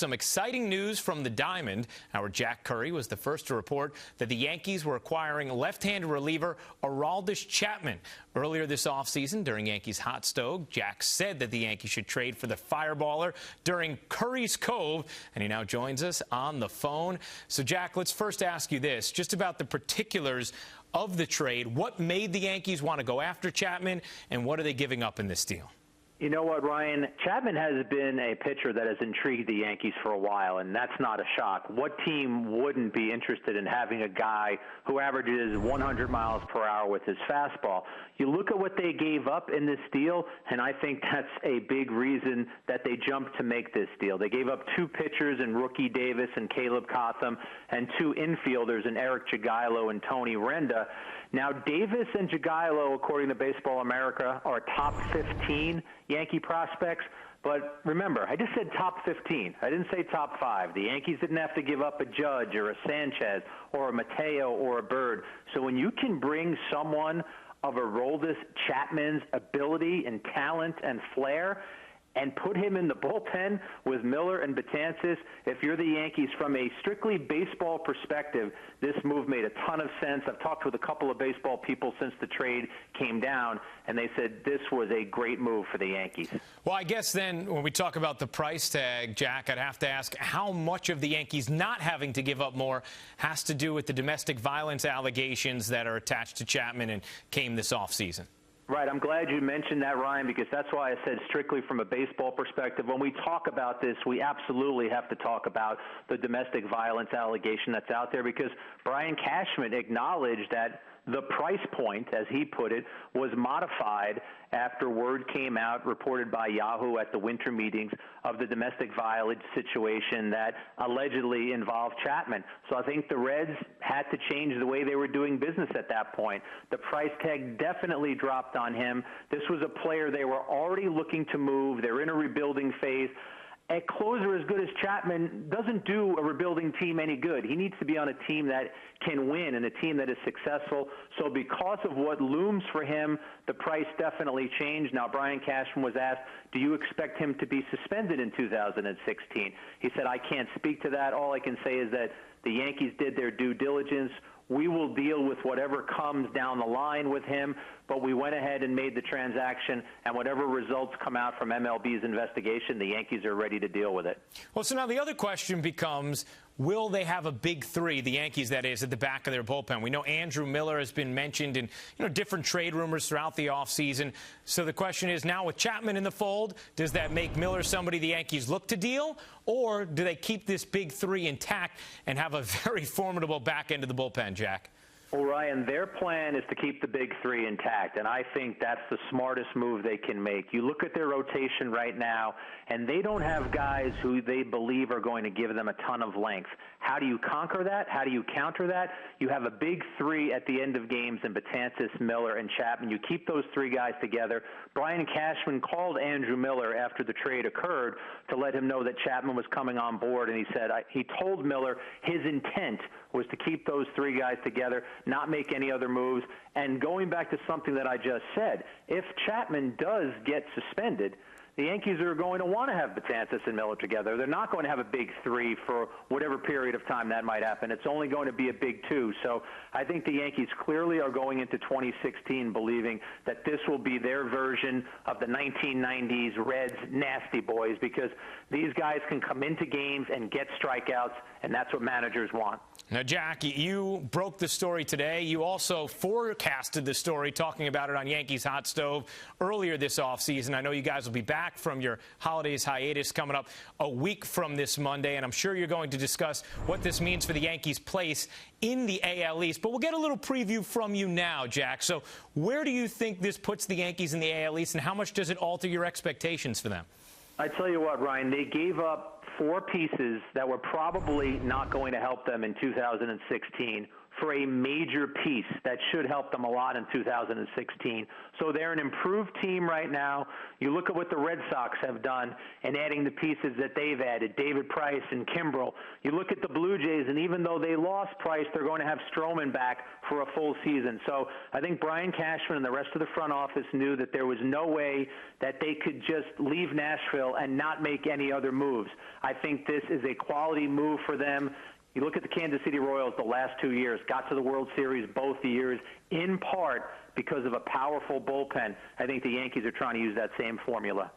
some exciting news from the Diamond. Our Jack Curry was the first to report that the Yankees were acquiring left-handed reliever Aroldis Chapman. Earlier this offseason, during Yankees Hot Stove, Jack said that the Yankees should trade for the fireballer during Curry's Cove, and he now joins us on the phone. So, Jack, let's first ask you this, just about the particulars of the trade. What made the Yankees want to go after Chapman, and what are they giving up in this deal? You know what, Ryan? Chapman has been a pitcher that has intrigued the Yankees for a while, and that's not a shock. What team wouldn't be interested in having a guy who averages 100 miles per hour with his fastball? You look at what they gave up in this deal, and I think that's a big reason that they jumped to make this deal. They gave up two pitchers in Rookie Davis and Caleb Cotham, and two infielders in Eric Jagielo and Tony Renda. Now, Davis and Jagielo, according to Baseball America, are top 15 Yankee prospects. But remember, I just said top 15. I didn't say top 5. The Yankees didn't have to give up a Judge or a Sanchez or a Mateo or a Bird. So when you can bring someone of Aroldis Chapman's ability and talent and flair and put him in the bullpen with Miller and Betances, if you're the Yankees, from a strictly baseball perspective, this move made a ton of sense. I've talked with a couple of baseball people since the trade came down, and they said this was a great move for the Yankees. Well, I guess then when we talk about the price tag, Jack, I'd have to ask how much of the Yankees not having to give up more has to do with the domestic violence allegations that are attached to Chapman and came this offseason. Right. I'm glad you mentioned that, Ryan, because that's why I said strictly from a baseball perspective. When we talk about this, we absolutely have to talk about the domestic violence allegation that's out there, because Brian Cashman acknowledged that the price point, as he put it, was modified after word came out, reported by Yahoo at the winter meetings, of the domestic violence situation that allegedly involved Chapman. So I think the Reds had to change the way they were doing business at that point. The price tag definitely dropped on him. This was a player they were already looking to move. They're in a rebuilding phase. A closer as good as Chapman doesn't do a rebuilding team any good. He needs to be on a team that can win and a team that is successful. So because of what looms for him, the price definitely changed. Now, Brian Cashman was asked, do you expect him to be suspended in 2016? He said, I can't speak to that. All I can say is that the Yankees did their due diligence. We will deal with whatever comes down the line with him, but we went ahead and made the transaction, and whatever results come out from MLB's investigation, the Yankees are ready to deal with it. Well, so now the other question becomes, will they have a big three, the Yankees that is, at the back of their bullpen? We know Andrew Miller has been mentioned in different trade rumors throughout the offseason. So the question is, now with Chapman in the fold, does that make Miller somebody the Yankees look to deal, or do they keep this big three intact and have a very formidable back end of the bullpen, Jack? Well, Ryan, their plan is to keep the big three intact, and I think that's the smartest move they can make. You look at their rotation right now, and they don't have guys who they believe are going to give them a ton of length. How do you conquer that? How do you counter that? You have a big three at the end of games in Betances, Miller, and Chapman. You keep those three guys together. Brian Cashman called Andrew Miller after the trade occurred to let him know that Chapman was coming on board, and he said he told Miller his intent was to keep those three guys together, not make any other moves. And going back to something that I just said, if Chapman does get suspended, the Yankees are going to want to have Betances and Miller together. They're not going to have a big three for whatever period of time that might happen. It's only going to be a big two. So I think the Yankees clearly are going into 2016 believing that this will be their version of the 1990s Reds nasty boys, because these guys can come into games and get strikeouts, and that's what managers want. Now, Jack, you broke the story today. You also forecasted the story, talking about it on Yankees Hot Stove earlier this offseason. I know you guys will be back from your holidays hiatus coming up a week from this Monday, and I'm sure you're going to discuss what this means for the Yankees' place in the AL East. But we'll get a little preview from you now, Jack. So where do you think this puts the Yankees in the AL East, and how much does it alter your expectations for them? I tell you what, Ryan, they gave up four pieces that were probably not going to help them in 2016 for a major piece that should help them a lot in 2016. So they're an improved team right now. You look at what the Red Sox have done and adding the pieces that they've added, David Price and Kimbrel. You look at the Blue Jays, and even though they lost Price, they're going to have Stroman back for a full season. So I think Brian Cashman and the rest of the front office knew that there was no way that they could just leave Nashville and not make any other moves. I think this is a quality move for them. You look at the Kansas City Royals the last 2 years, got to the World Series both years, in part because of a powerful bullpen. I think the Yankees are trying to use that same formula.